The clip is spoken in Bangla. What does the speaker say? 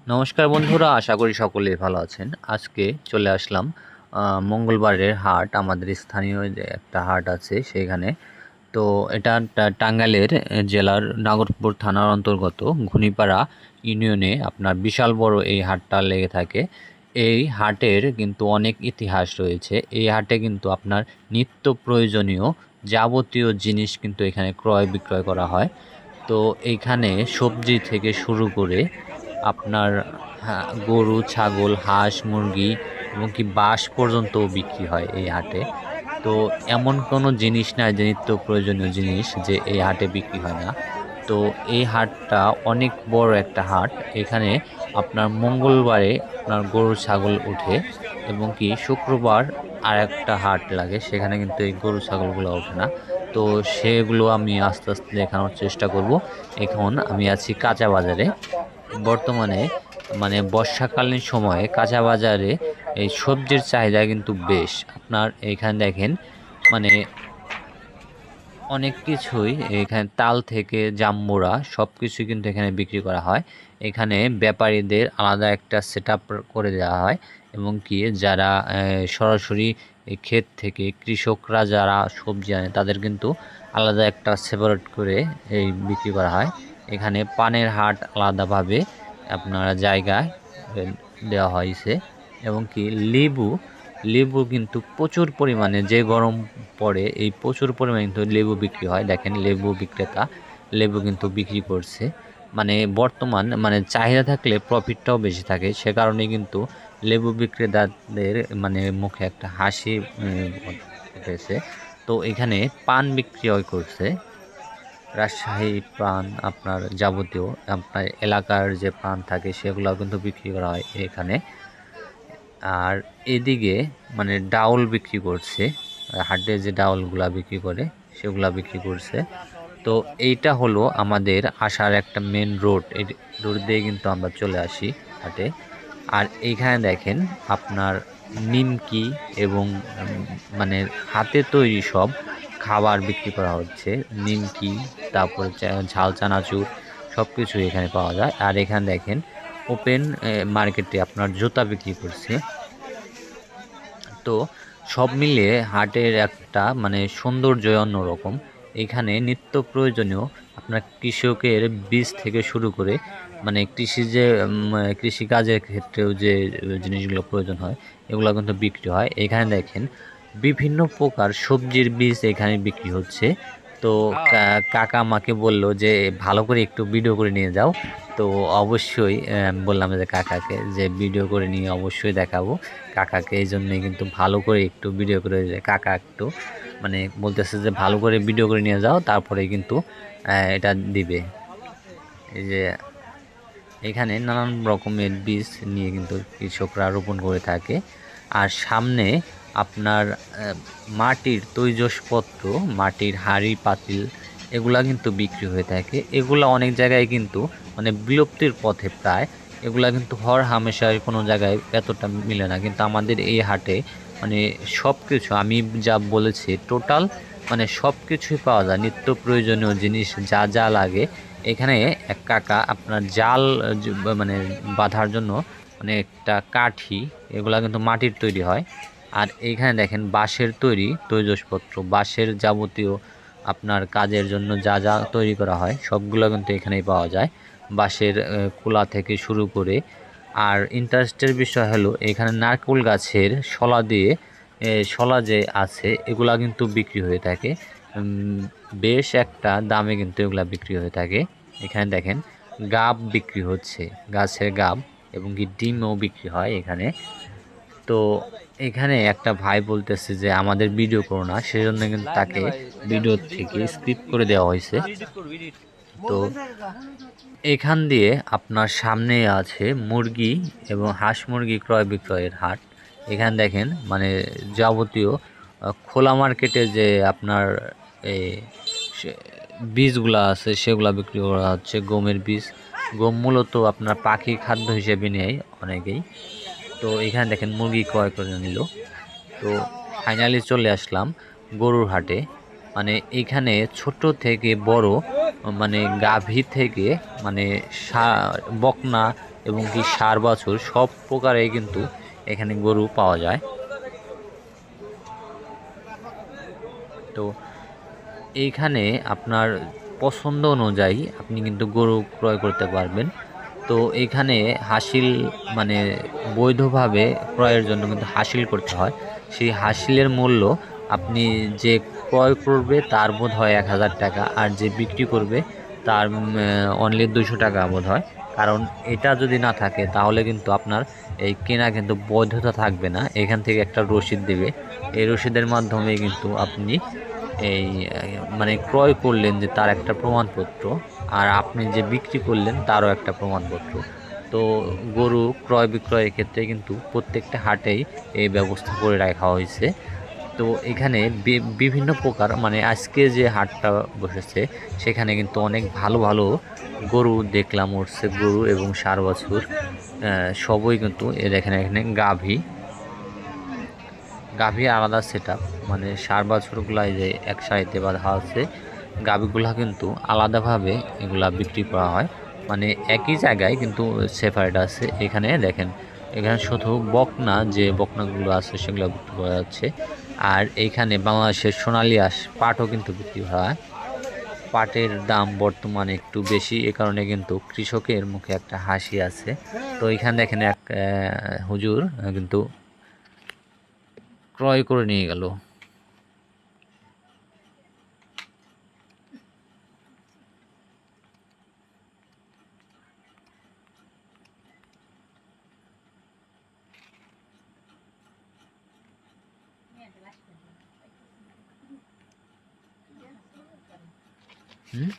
নমস্কার বন্ধুরা, আশা করি সকলেই ভালো আছেন। আজকে চলে আসলাম মঙ্গলবারের হাট। আমাদের স্থানীয় যে একটা হাট আছে সেখানে। তো এটা টাঙ্গাইলের জেলার নাগরপুর থানার অন্তর্গত ঘুনিপাড়া ইউনিয়নে আপনার বিশাল বড় এই হাটটা লেগে থাকে। এই হাটের কিন্তু অনেক ইতিহাস রয়েছে। এই হাটে কিন্তু আপনার নিত্য প্রয়োজনীয় যাবতীয় জিনিস কিন্তু এখানে ক্রয় বিক্রয় করা হয়। তো এইখানে সবজি থেকে শুরু করে আপনার গরু, ছাগল, হাঁস, মুরগি এবং কি বাঁশ পর্যন্তও বিক্রি হয় এই হাটে। তো এমন কোনো জিনিস নাই যে নিত্য প্রয়োজনীয় জিনিস যে এই হাটে বিক্রি হয় না। তো এই হাটটা অনেক বড় একটা হাট। এখানে আপনার মঙ্গলবারে আপনার গরু ছাগল ওঠে এবং কি শুক্রবার আর একটা হাট লাগে, সেখানে কিন্তু এই গরু ছাগলগুলো ওঠে না। তো সেগুলো আমি আস্তে আস্তে দেখানোর চেষ্টা করব। এখন আমি আছি কাঁচা বাজারে। বর্তমানে মানে বর্ষাকালীন সময়ে কাঁচা বাজারে এই সবজির চাহিদা কিন্তু বেশ। আপনার এইখানে দেখেন মানে অনেক কিছুই এখানে তাল থেকে জাম্বুরা সব কিছুই কিন্তু এখানে বিক্রি করা হয়। এখানে ব্যাপারীদের আলাদা একটা সেট আপ করে দেওয়া হয় এবং কি যারা সরাসরি এই ক্ষেত থেকে কৃষকরা যারা সবজি আনে তাদের কিন্তু আলাদা একটা সেপারেট করে এই বিক্রি করা হয়। এখানে পানের হাট আলাদাভাবে আপনার জায়গায় দেওয়া হয়েছে এবং কি লেবু লেবু কিন্তু প্রচুর পরিমাণে, যে গরম পড়ে এই প্রচুর পরিমাণে কিন্তু লেবু বিক্রি হয়। দেখেন লেবু বিক্রেতা লেবু কিন্তু বিক্রি করছে। মানে বর্তমান মানে চাহিদা থাকলে প্রফিটটাও বেশি থাকে, সে কারণে কিন্তু লেবু বিক্রেতাদের মানে মুখে একটা হাসি উঠেছে। তো এখানে পান বিক্রি করছে, রাজশাহী পান, আপনার যাবতীয় আপনার এলাকার যে পান থাকে সেগুলো কিন্তু বিক্রি করা হয় এখানে। আর এদিকে মানে ডাউল বিক্রি করছে, হাটে যে ডাউলগুলা বিক্রি করে সেগুলা বিক্রি করছে। তো এইটা হলো আমাদের আসার একটা মেন রোড। এই রোড দিয়ে কিন্তু আমরা চলে আসি হাটে। আর এইখানে দেখেন আপনার নিমকি এবং মানে হাতে তৈরি সব খাবার বিক্রি করা হচ্ছে। নিমকি, তারপরে ঝাল চানাচুর সব কিছু এখানে পাওয়া যায়। আর এখানে দেখেন ওপেন মার্কেটে আপনার জুতা বিক্রি করছে। তো সব মিলিয়ে হাটের একটা মানে সৌন্দর্যই অন্যরকম। এখানে নিত্য প্রয়োজনীয় আপনার কৃষকের বীজ থেকে শুরু করে মানে কৃষিকাজের ক্ষেত্রেও যে জিনিসগুলো প্রয়োজন হয় এগুলো কিন্তু বিক্রি হয়। এখানে দেখেন বিভিন্ন প্রকার সবজির বীজ এখানে বিক্রি হচ্ছে। তো কাকা আমাকে বলল যে ভালো করে একটু ভিডিও করে নিয়ে যাও। তো অবশ্যই বললাম যে কাকাকে যে ভিডিও করে নিয়ে অবশ্যই দেখাবো কাকাকে। এই জন্যই কিন্তু ভালো করে একটু ভিডিও করে কাকা একটু মানে বলতেছে যে ভালো করে ভিডিও করে নিয়ে যাও, তারপরে কিন্তু এটা দিবে। এই যে এখানে নানান রকমের বীজ নিয়ে কিন্তু কৃষকরা রোপণ করে থাকে। আর সামনে আপনার মাটির তৈজসপত্র, মাটির হাঁড়ি পাতিল এগুলা কিন্তু বিক্রি হয়ে থাকে। এগুলা অনেক জায়গায় কিন্তু মানে বিলুপ্তির পথে প্রায়। এগুলা কিন্তু হর হামেশায় কোনো জায়গায় এতটা মিলে না, কিন্তু আমাদের এই হাটে মানে সব কিছু আমি যা বলেছি টোটাল মানে সব কিছুই পাওয়া যায়। নিত্য প্রয়োজনীয় জিনিস যা যা লাগে এখানে এক কাকা আপনার জাল মানে বাঁধার জন্য মানে একটা কাঠি, এগুলা কিন্তু মাটির তৈরি হয়। আর এইখানে দেখেন বাঁশের তৈরি তৈজসপত্র, বাঁশের যাবতীয় আপনার কাজের জন্য যা যা তৈরি করা হয় সবগুলো কিন্তু এখানেই পাওয়া যায়। বাঁশের কুলা থেকে শুরু করে। আর ইন্টারেস্টের বিষয় হলো এখানে নারকেল গাছের শলা দিয়ে শলা যে আছে এগুলা কিন্তু বিক্রি হয়ে থাকে। বেশ একটা দামে কিন্তু এগুলা বিক্রি হয়ে থাকে। এখানে দেখেন গাব বিক্রি হচ্ছে, গাছের গাব, এবং কি ডিমও বিক্রি হয় এখানে। তো এখানে একটা ভাই বলতেছে যে আমাদের ভিডিও করো না, সেজন্য কিন্তু তাকে ভিডিও থেকে স্কিপ করে দেওয়া হয়েছে। তো এখান দিয়ে আপনার সামনে আছে মুরগি এবং হাঁস মুরগি ক্রয় বিক্রয়ের হাট। এখানে দেখেন মানে যাবতীয় খোলা মার্কেটে যে আপনার এই বীজগুলা আছে সেগুলা বিক্রি করা হচ্ছে। গমের বীজ, গম মূলত আপনার পাখি খাদ্য হিসেবে নেয় অনেকেই। তো এখানে দেখেন মুরগি ক্রয় করে নিল। তো ফাইনালি চলে আসলাম গরুর হাটে। মানে এখানে ছোট থেকে বড় মানে গাভী থেকে মানে বকনা এবং কি ষাঁড় বাছুর সব প্রকারেই কিন্তু এখানে গরু পাওয়া যায়। তো এইখানে আপনার পছন্দ অনুযায়ী আপনি কিন্তু গরু ক্রয় করতে পারবেন। তো এইখানে হাসিল মানে বৈধভাবে ক্রয়ের জন্য কিন্তু হাসিল করতে হয়। সেই হাসিলের মূল্য আপনি যে ক্রয় করবে তার বোধ হয় ১,০০০ টাকা, আর যে বিক্রি করবে তার অনলি ২০০ টাকা বোধ হয়। কারণ এটা যদি না থাকে তাহলে কিন্তু আপনার এই কেনা কিন্তু বৈধতা থাকবে না। এখান থেকে একটা রসিদ দেবে, এই রসিদের মাধ্যমে কিন্তু আপনি এই মানে ক্রয় করলেন যে তার একটা প্রমাণপত্র, আর আপনি যে বিক্রি করলেন তারও একটা প্রমাণপত্র। তো গরু ক্রয় বিক্রয়ের ক্ষেত্রে কিন্তু প্রত্যেকটা হাটেই এই ব্যবস্থা করে রাখা হয়েছে। তো এখানে বিভিন্ন প্রকার মানে আজকে যে হাটটা বসেছে সেখানে কিন্তু অনেক ভালো ভালো গরু দেখলাম উঠছে, গরু এবং ষাঁড় বাছুর সবই কিন্তু দেখেন এখানে গাভী গাভী আলাদা সেট আপ, মানে ষাঁড় বাছুরগুলা এই যে এক সারিতে বাঁধা আছে, গাভীগুলা কিন্তু আলাদাভাবে এগুলা বিক্রি করা হয়, মানে একই জায়গায় কিন্তু সেপারেট আছে। এখানে দেখেন এখানে শুধু বকনা, যে বকনাগুলো আছে সেগুলো বিক্রি করা যাচ্ছে। আর এইখানে বাংলাদেশের সোনালী আঁশ পাটও কিন্তু বিক্রি হয়। পাটের দাম বর্তমানে একটু বেশি, এ কারণে কিন্তু কৃষকের মুখে একটা হাসি আছে। তো এখানে দেখেন এক হুজুর কিন্তু ক্রয় করে নিয়ে গেল। হুম,